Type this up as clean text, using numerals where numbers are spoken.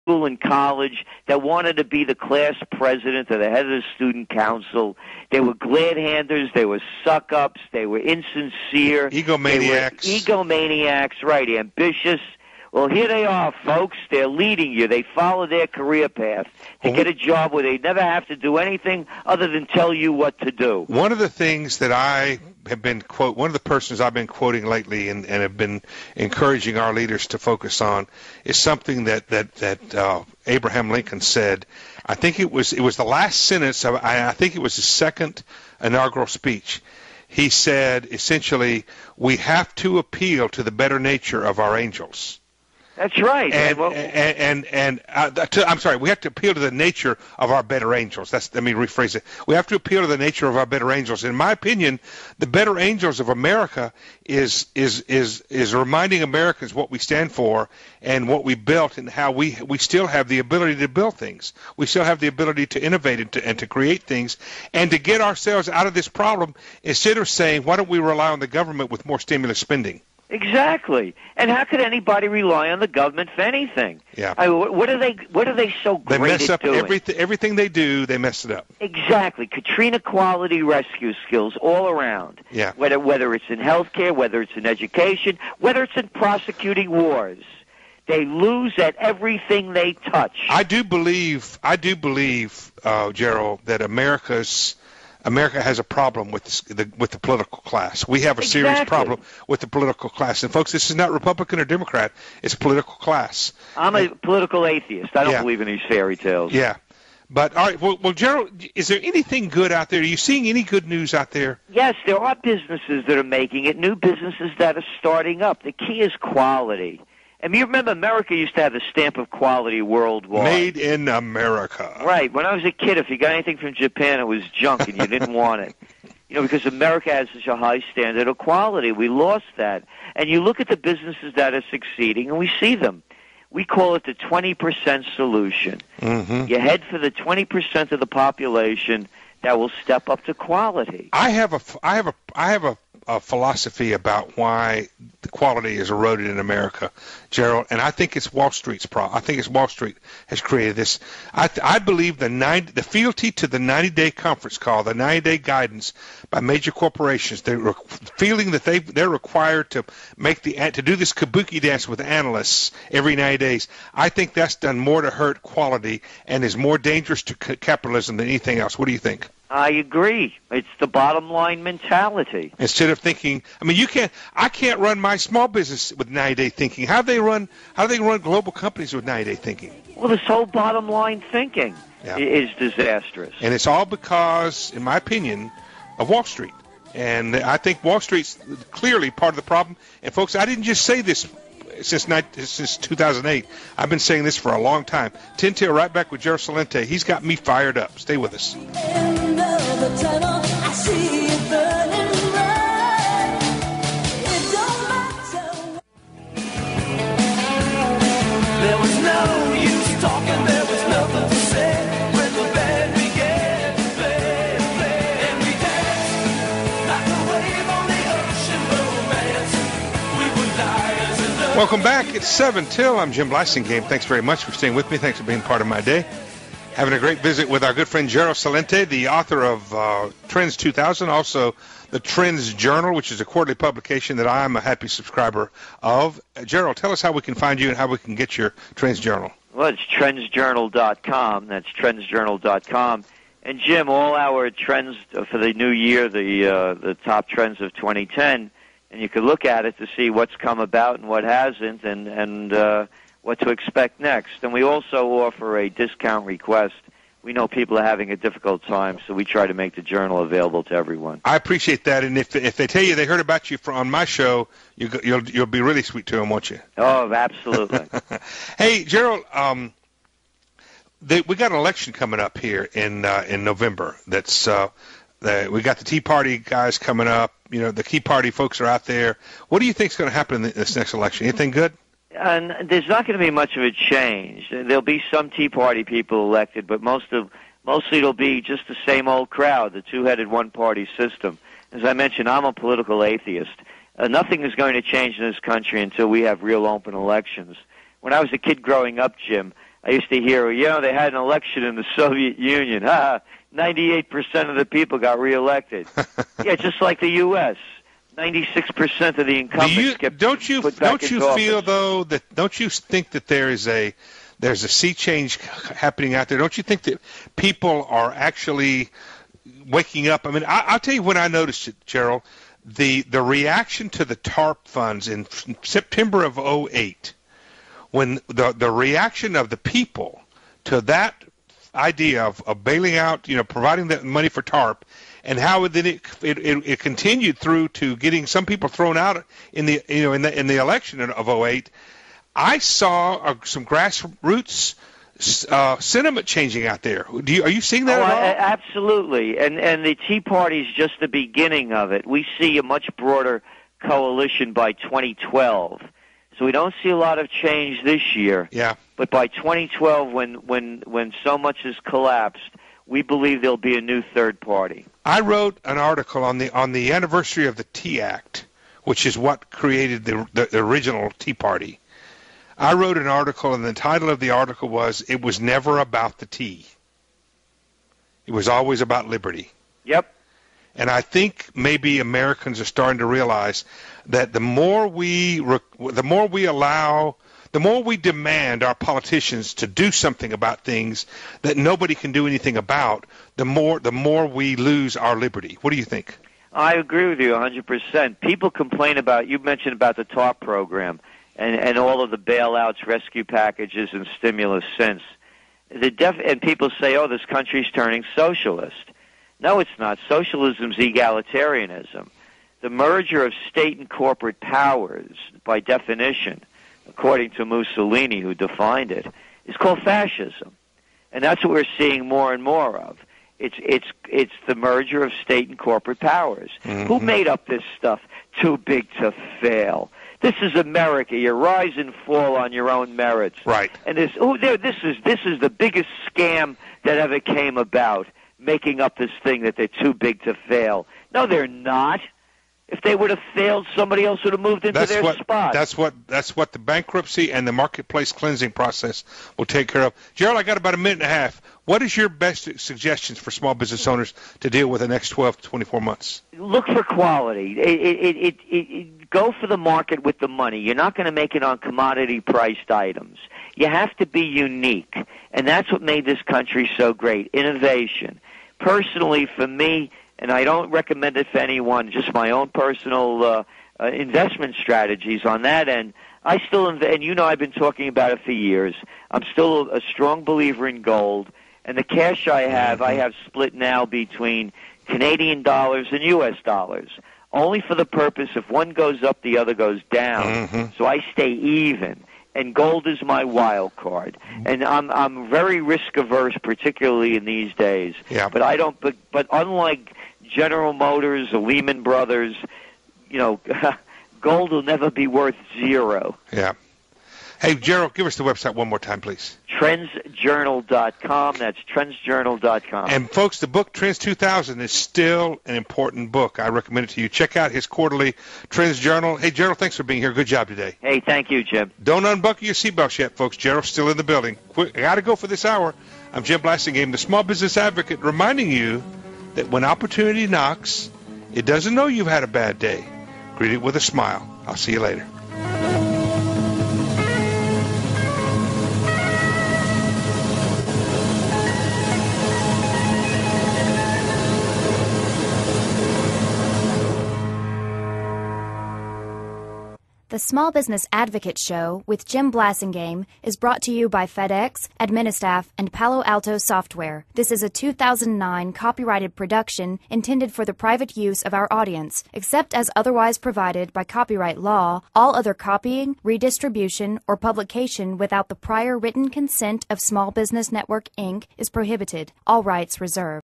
school and college that wanted to be the class president or the head of the student council. They were glad-handers. They were suck-ups. They were insincere. Egomaniacs. They were egomaniacs, right, ambitious. Well, here they are, folks. They're leading you. They follow their career path to get a job where they never have to do anything other than tell you what to do. One of the things that I have been one of the persons I've been quoting lately and have been encouraging our leaders to focus on is something that Abraham Lincoln said. I think it was the last sentence of, I think it was his second inaugural speech. He said, essentially, we have to appeal to the better nature of our angels. That's right. I'm sorry, we have to appeal to the nature of our better angels. Let me rephrase it. We have to appeal to the nature of our better angels. In my opinion, the better angels of America is reminding Americans what we stand for and what we built and how we still have the ability to build things. We still have the ability to innovate and to create things and to get ourselves out of this problem instead of saying, why don't we rely on the government with more stimulus spending? Exactly. And how could anybody rely on the government for anything? Yeah. What are they so great at doing? They mess up everything they do. They mess it up. Exactly. Katrina quality rescue skills all around. Yeah. Whether it's in healthcare, whether it's in education, whether it's in prosecuting wars. They lose at everything they touch. I do believe, Gerald, that America has a problem with the political class. We have a serious problem with the political class. And, folks, this is not Republican or Democrat. It's political class. I'm a political atheist. I don't believe in these fairy tales. Yeah. But, all right, well, Gerald, is there anything good out there? Are you seeing any good news out there? Yes, there are businesses that are making it, new businesses that are starting up. The key is quality. And you remember America used to have the stamp of quality worldwide. Made in America. Right. When I was a kid, if you got anything from Japan, it was junk and you didn't want it. Because America has such a high standard of quality. We lost that. And you look at the businesses that are succeeding, and we see them. We call it the 20% solution. Mm-hmm. You head for the 20% of the population that will step up to quality. I have a philosophy about why the quality is eroded in America, Gerald, and I think it's Wall Street's problem. I think it's Wall Street has created this. I believe the fealty to the 90-day conference call, the 90-day guidance by major corporations, they're feeling that they're required to do this kabuki dance with analysts every 90 days. I think that's done more to hurt quality and is more dangerous to capitalism than anything else. What do you think? I agree. It's the bottom line mentality. Instead of thinking, I can't run my small business with 90-day thinking. How do they run global companies with 90-day thinking? Well, this whole bottom line thinking is disastrous. And it's all because, in my opinion, of Wall Street. And I think Wall Street's clearly part of the problem. And folks, I didn't just say this since 2008. I've been saying this for a long time. 10 till right back with Gerald Celente. He's got me fired up. Stay with us. There was no use talking, there was nothing to say. When the band began to play, and we danced like a wave on the ocean, romance. We were liars in love. Welcome back. It's 7 till. I'm Jim Blasingame. Thanks very much for staying with me. Thanks for being part of my day. Having a great visit with our good friend Gerald Celente, the author of Trends 2000, also the Trends Journal, which is a quarterly publication that I'm a happy subscriber of. Gerald, tell us how we can find you and how we can get your Trends Journal. Well, it's trendsjournal.com. That's trendsjournal.com. And, Jim, all our trends for the new year, the top trends of 2010, and you can look at it to see what's come about and what hasn't and what to expect next. And we also offer a discount request. We know people are having a difficult time, so we try to make the journal available to everyone. I appreciate that. And if they tell you they heard about you on my show, you'll be really sweet to them, won't you? Oh, absolutely. Hey, Gerald, we got an election coming up here in November. That's we got the Tea Party guys coming up. The Tea Party folks are out there. What do you think is going to happen in this next election? Anything good? And there's not going to be much of a change. There'll be some Tea Party people elected, but mostly it'll be just the same old crowd, the two-headed one-party system. As I mentioned, I'm a political atheist. Nothing is going to change in this country until we have real open elections. When I was a kid growing up, Jim, I used to hear, they had an election in the Soviet Union. 98% of the people got reelected. Yeah, just like the U.S. 96% of the incumbents get don't you put back into office. feel though that don't you think that there's a sea change happening out there? Don't you think that people are actually waking up? I mean, I'll tell you when I noticed it, Gerald. The reaction to the TARP funds in September of 2008, when the reaction of the people to that idea of bailing out, providing that money for TARP, and how then it continued through to getting some people thrown out in the in the election of 2008. I saw some grassroots sentiment changing out there. Are you seeing that at all? Absolutely, and the Tea Party is just the beginning of it. We see a much broader coalition by 2012. So we don't see a lot of change this year. Yeah. But by 2012, when so much has collapsed, we believe there'll be a new third party. I wrote an article on the anniversary of the Tea Act, which is what created the original Tea Party. I wrote an article, and the title of the article was, "It was never about the tea. It was always about liberty." Yep. And I think maybe Americans are starting to realize that the more we demand our politicians to do something about things that nobody can do anything about, the more we lose our liberty. What do you think? I agree with you 100%. People complain you mentioned about the TARP program and all of the bailouts, rescue packages, and stimulus since. And people say, oh, this country's turning socialist. No, it's not. Socialism's egalitarianism. The merger of state and corporate powers, by definition, according to Mussolini, who defined it, is called fascism. And that's what we're seeing more and more of. It's the merger of state and corporate powers. Mm-hmm. Who made up this stuff? Too big to fail. This is America. You rise and fall on your own merits. Right. And this is the biggest scam that ever came about, making up this thing that they're too big to fail. No, they're not. If they would have failed, somebody else would have moved into their spot. That's what the bankruptcy and the marketplace cleansing process will take care of. Gerald, I got about a minute and a half. What is your best suggestions for small business owners to deal with the next 12 to 24 months? Look for quality. Go for the market with the money. You're not going to make it on commodity-priced items. You have to be unique, and that's what made this country so great, innovation. Personally, for me, and I don't recommend it for anyone, just my own personal investment strategies on that end, I still and I've been talking about it for years. I'm still a strong believer in gold, and the cash I have split now between Canadian dollars and U.S. dollars, only for the purpose if one goes up, the other goes down. Mm-hmm. So I stay even. And gold is my wild card, and I'm very risk averse, particularly in these days. Yeah. But I don't. But unlike General Motors or Lehman Brothers, gold will never be worth zero. Yeah. Hey, Gerald, give us the website one more time, please. TrendsJournal.com. That's TrendsJournal.com. And, folks, the book Trends 2000 is still an important book. I recommend it to you. Check out his quarterly Trends Journal. Hey, Gerald, thanks for being here. Good job today. Hey, thank you, Jim. Don't unbuckle your seatbelts yet, folks. Gerald's still in the building. I got to go for this hour. I'm Jim Blasingame, the small business advocate, reminding you that when opportunity knocks, it doesn't know you've had a bad day. Greet it with a smile. I'll see you later. The Small Business Advocate Show with Jim Blasingame is brought to you by FedEx, Administaff, and Palo Alto Software. This is a 2009 copyrighted production intended for the private use of our audience. Except as otherwise provided by copyright law, all other copying, redistribution, or publication without the prior written consent of Small Business Network, Inc. is prohibited. All rights reserved.